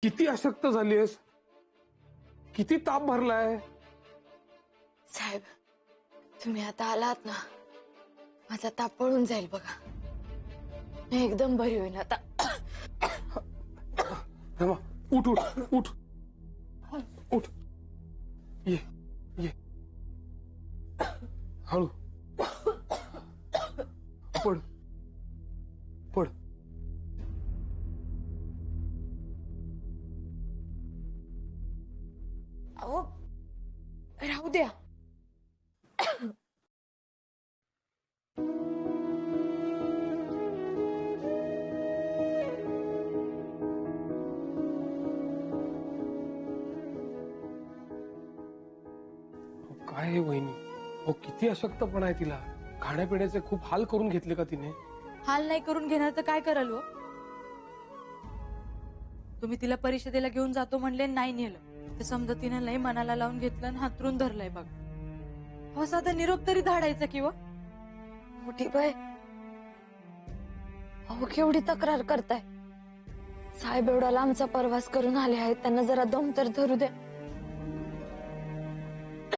किती अशक्त झालीयस, किती ताप भरलाय. साहेब, तुम्ही आता आलात ना, माझा ताप पळून जाईल बघा. मी एकदम बरी होईन आता. रमा, उठ उठ उठ उठ. ये ये, हळू. पड पड. अहो, राहू द्या. काय आहे वहिनी, हो किती अशक्तपणा आहे तिला. खाण्यापिण्याचे खूप हाल करून घेतले का तिने. हाल नाही करून घेणार तर काय कराल हो? तुम्ही तिला परिषदेला घेऊन जातो म्हणले, नाही नेलं. ते समजा तिने लई मनाला लावून घेतलं आणि हातरून धरलंय बघ. हो, साधा निरोप तरी धाडायचा किंवा मोठी बाय, अहो केवढी तक्रार करताय. साहेब एवढा लांबचा प्रवास करून आले आहेत, त्यांना जरा दम तर धरू द्या.